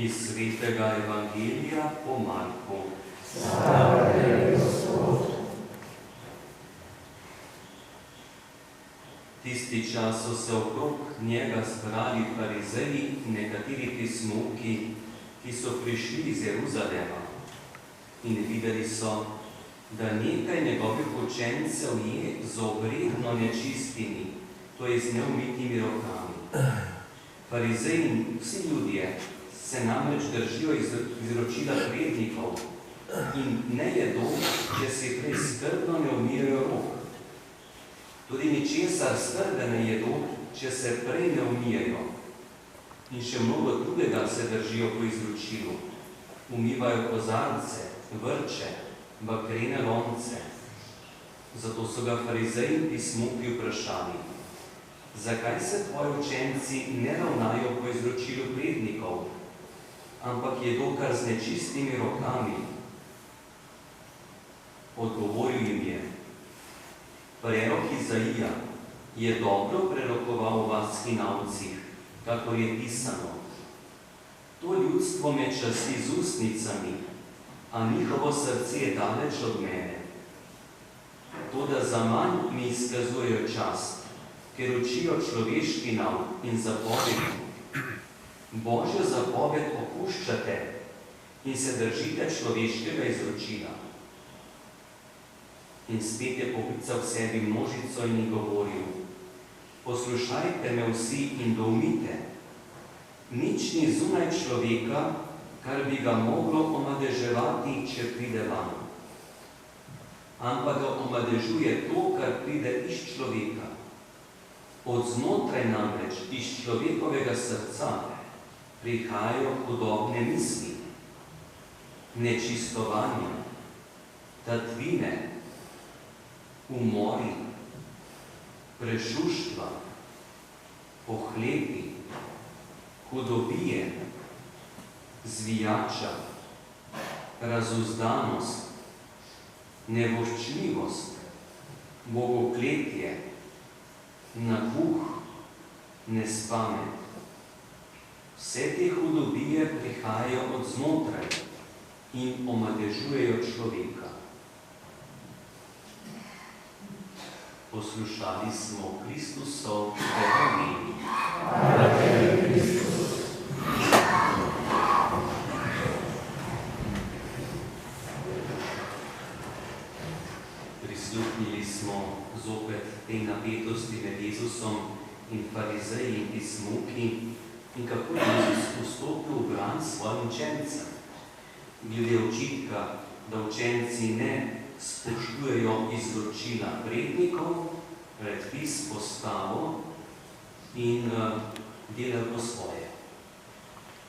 Iz svetega evangelija po Marku. Slava tebi, Gospod. Tisti čas so se okrog njega zbrali farizeji in nekateri pismovki, ki so prišli iz Jeruzalema, in videli so, da nekaj njegovih učencev je z obredno nečistimi, to je z neumitimi rokami. Farizeji in vsi ljudje se namreč držijo izročila prednikov in ne jedo, če si prej skrbno ne umijejo rok. Tudi ničesar skrbno ne jedo, če se prej ne umijejo. In še mnogo drugega se držijo po izročilu. Umivajo kozarce, vrče, bakrene lonce. Zato so ga farizeji in pismovki vprašali: zakaj se tvoji učenci ne ravnajo po izročilu prednikov, ampak jedo kar z nečistimi rokami? Odgovoril jim je: prerok Izaija je dobro prerokoval o vas hinavcih, kakor je pisano: to ljudstvo me časti z ustnicami, a njihovo srce je daleč od mene. Toda zaman mi izkazujejo čast, ker učijo človeški nauk in zapovedi. Božjo zapoved opuščate in se držite človeškega izročila. In spet je poklical v sebi množico in jim govoril: poslušajte me vsi in doumite. Nič ni zunaj človeka, kar bi ga moglo omadeževati, če pride van. Ampak ga omadežuje to, kar pride iz človeka. Od znotraj namreč, iz človekovega srca, prihajajo hudobne misli, nečistovanja, tatvine, umori, prešuštva, pohlepi, hudobije, zvijača, razuzdanost, nevoščljivost, bogokletje, napuh, nespamet. Vse te hudobije prihajajo od znotraj in omadežujejo človeka. Poslušali smo Kristusov evangelij. Hvala tebi, Kristus. Prisluhnili smo zopet tej napetosti med Jezusom in farizeji in pismovki in kako je Jezus vstopil v bran svojim učencem. Glede očitka, da učenci ne spoštujejo izročila prednikov, predpis, postavo in delajo po svoje.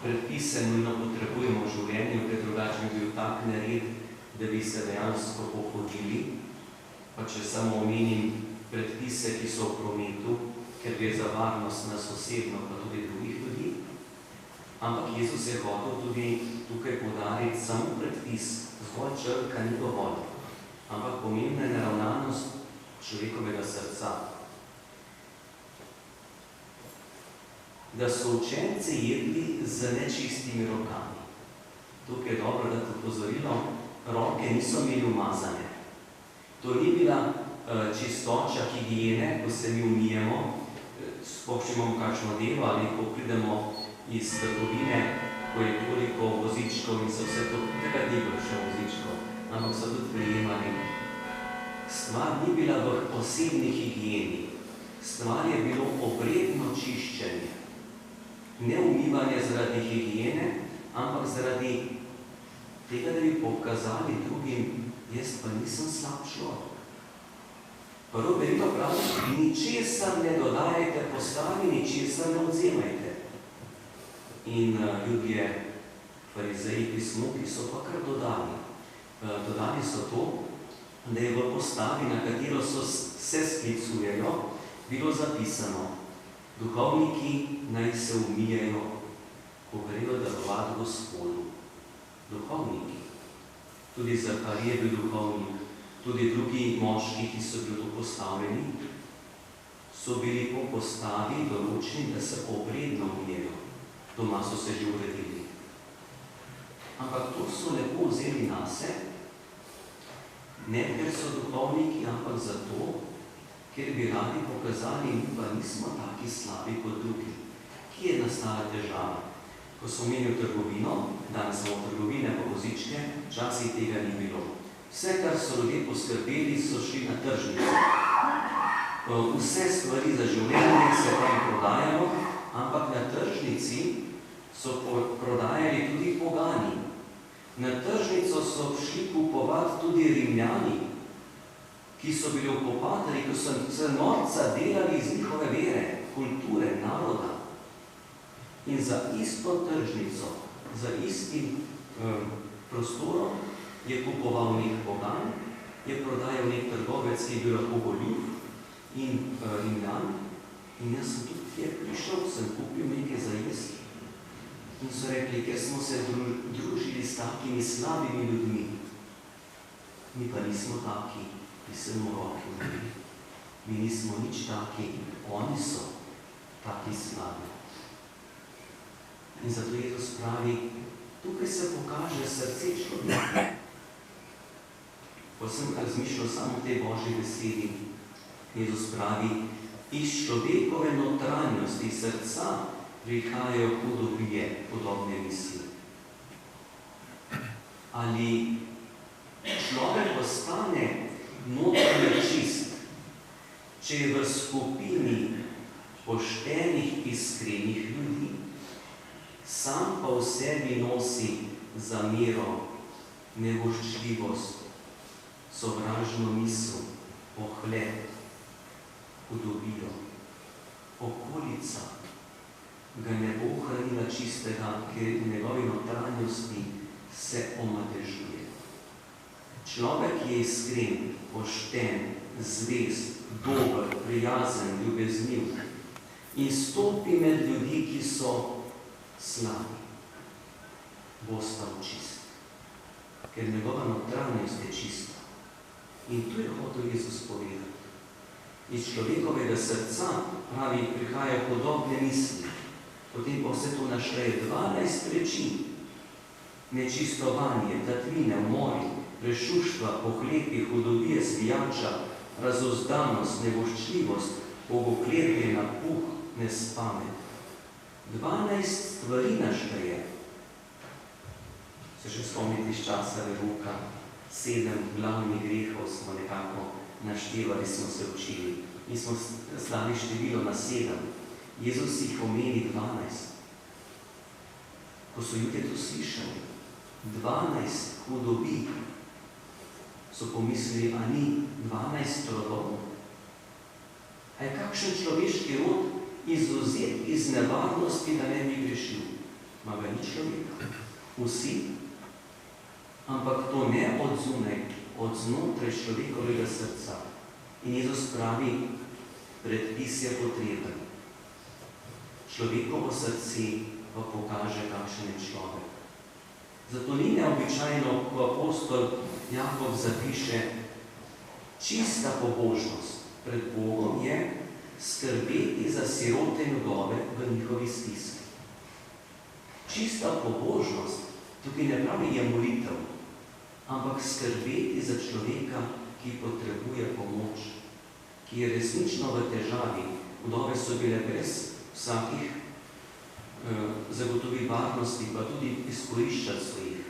Predpise nujno potrebujemo v življenju, ker drugače bi bil tak nered, da bi se dejansko pohodili. Pa če samo omenim predpise, ki so v prometu, ker gre za varnost nas osebno, pa tudi drugih ljudi. Ampak Jezus je hotel tudi tukaj poudariti samo predpis, zgolj črka ni dovolj, ampak pomembna je naravnanost človekovega srca. Da so učenci jedli z nečistimi rokami. Tukaj je dobro dati opozorilo, roke niso imeli umazane. To ni bila čistoča higiene, ko se mi umijemo, sploh če imamo kakšno delo ali ko pridemo iz trgovine, ko je toliko vozičkov in so vse to, takrat ni bilo še vozičkov, ampak so tudi prijemali. Stvar ni bila v osebni higieni, stvar je bilo obredno čiščenje. Ne umivanje zaradi higiene, ampak zaradi tega, da bi pokazali drugim, jaz pa nisem slab človek. Prvo verjetno pravi, ničesar ne dodajajte postavi, ničesar ne odzemajte. In ljudje, farizeji, pismovki so pa kar dodali. Dodali so to, da je v postavi, na katero se sklicujejo, bilo zapisano: duhovniki naj se umijejo, ko grejo darovati Gospodu. Duhovniki. Tudi Zaharij je bil duhovnik, tudi drugi moški, ki so bili postavljeni, so bili po postavi določeni, da se obredno umijejo. Doma so se že uredili. ampak to so lepo vzeli nase, ne ker so duhovniki, ampak zato, ker bi radi pokazali, mi pa nismo taki slabi kot drugi. Kje je nastala težava? Ko so imeli trgovino, danes samo trgovine pa vozičke, včasih tega ni bilo. Vse, kar so ljudje poskrbeli, so šli na tržnico. Vse stvari za življenje se tam prodajajo, ampak na tržnici so prodajali tudi pogani. Na tržnico so šli kupovati tudi Rimljani, ki so bili okupatorji, ki so se norca delali iz njihove vere, kulture, naroda. In za isto tržnico, za istim prostorom je kupoval nek pogan, je prodajal nek trgovec, ki je bil lahko goljuf in Rimljan. In jaz sem tudi tje prišel, sem kupil nekaj za jesti. In so rekli, ker smo se družili s takimi slabimi ljudmi. Mi pa nismo taki, ki se mu roki umili. Mi nismo nič taki, oni so taki slabi. In zato Jezus pravi, tukaj se pokaže srce človeka. Ko sem razmišljal samo o tej Božji besedi, Jezus pravi, iz človekove notranjosti srca prihajajo hudobije, podobne misli. Ali človek postane notranje čist, če je v skupini poštenih, iskrenih ljudi, sam pa v sebi nosi zamero, nevoščljivost, sovražno misel, pohled, hudobijo. Okolica ga ne bo ohranila čistega, ker v njegovi notranjosti se omadežuje. Človek je iskren, pošten, zvest, dober, prijazen, ljubezniv in stopi med ljudi, ki so slabi, bo ostal čist, ker njegova notranjost je čista. In tu je hotel Jezus povedati. Iz človekovega srca, pravi, prihajajo podobne misli. Potem pa vse to našteje 12 prečin. Nečistovanje, tatvine, umori, prešuštva, pohlepi, hudobije, svijača, razuzdanost, nevoščljivost, bogokletje, napuh, nespamet. 12 stvari našteje. Se še spomnite iz časa Veruka, 7 glavnih grehov smo nekako naštevali, smo se učili. Mi smo slali število na 7. Jezus jih omeni 12. Ko so ljudje to slišali, 12 hudobij, so pomislili, a ni 12 rodov? A je kakšen človeški rod izvzet iz nevarnosti, da ne bi grešil? Ma ga ni človeka. Vsi. Ampak to ne od zunaj, od znotraj človekovega srca. In Jezus pravi, predpis je potreben. Človekovo srce pa pokaže, kakšen je človek. Zato ni neobičajno, ko apostol Jakov zapiše, čista pobožnost pred Bogom je skrbeti za sirote in vdove v njihovi stiski. Čista pobožnost, tukaj ne pravi je molitev, ampak skrbeti za človeka, ki potrebuje pomoč, ki je resnično v težavi. Vdove so bile brez vsakih zagotovi varnosti, pa tudi izkoriščati so jih,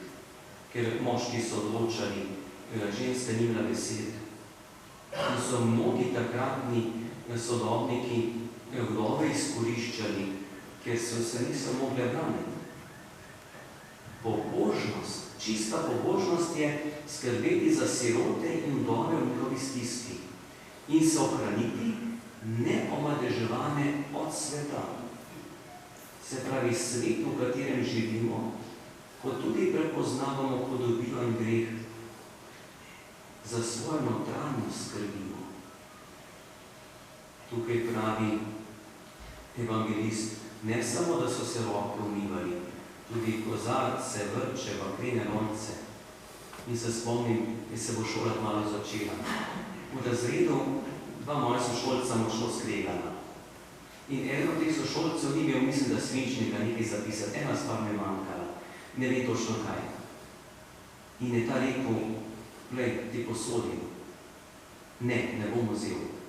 ker moški so odločali, ženska ni imela besede. In so mnogi takratni sodobniki vdove izkoriščali, ker so se niso mogli braniti. Pobožnost, čista pobožnost je skrbeti za sirote in vdove v njihovi stiski in se ohraniti neomadeževane od sveta. Se pravi, svet, v katerem živimo, ko tudi prepoznavamo hudobijo in greh, za svojo notranjost skrbimo. Tukaj pravi evangelist, ne samo, da so se roke umivali, tudi kozarce, vrče, bakrene lonce. In se spomnim, da se bo šola malo začela. V razredu 2 moja sošolca močno skregala. In eden od teh sošolcev ni imel, mislim, da svinčnika nekaj zapisati. Ena stvar me manjkala. Ne ve točno kaj. in je ta rekel, glej, ti posodim. Ne bom vzel.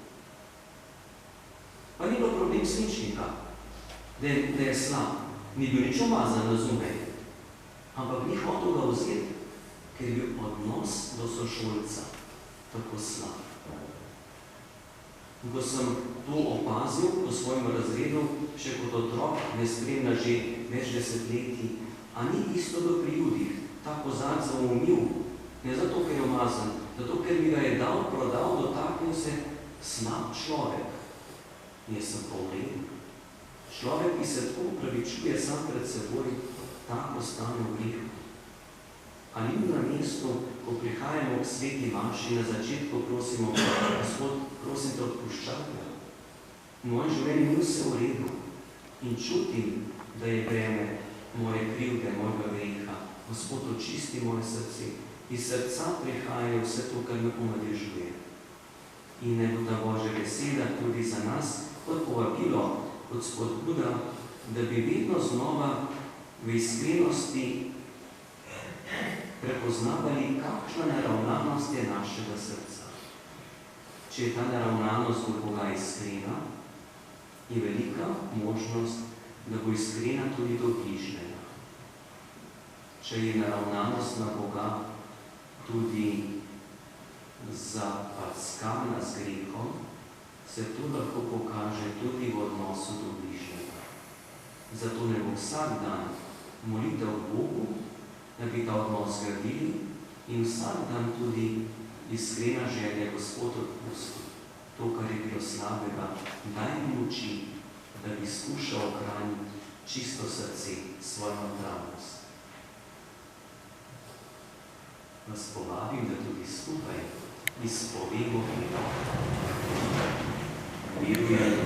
Pa ni bilo problem svinčnika, da je slab. Ni bil nič omazan, razumej. Ampak ni hotel ga vzeti, ker je bil odnos do sošolca tako slab. Ko sem to opazil v svojem razredu, še kot otrok me spremlja že več desetletij, a ni isto do pri Judih, ta kozarc zaumil, ne zato, ker je omazan, zato, ker mi ga je prodal, dotaknil se slab človek. Jaz sem pa vreden. Človek, ki se tako upravičuje sam pred seboj, tako ostane v grehu. Ali ni na mestu, ko prihajamo k sveti maši, na začetku prosimo, Gospod, prosim te odpuščaj ga. Moje življenje ni vse v redu in čutim, da je breme moje krivde, mojega greha. Gospod, očisti moje srce. Iz srca prihajajo vse to, kar me omadežuje. In naj bo ta Božja beseda tudi za nas kot povabilo, kot spodbuda, da bi vedno znova v iskrenosti prepoznavali, kakšna naravnanost je našega srca. Če je ta naravnanost do Boga iskrena, je velika možnost, da bo iskrena tudi do bližnjega. Če je naravnanost na Boga tudi zapackana z grehom, se to lahko pokaže tudi v odnosu do bližnjega. Zato ne bo vsak dan molitev Bogu, da bi ta odnos gradili in vsak dan tudi iskrena želja, Gospod, odpusti to, kar je bilo slabega, daj mi moči, da bi skušal ohraniti čisto srce, svojo notranjost. Vas povabim, da tudi skupaj izpovemo vero. Verujem,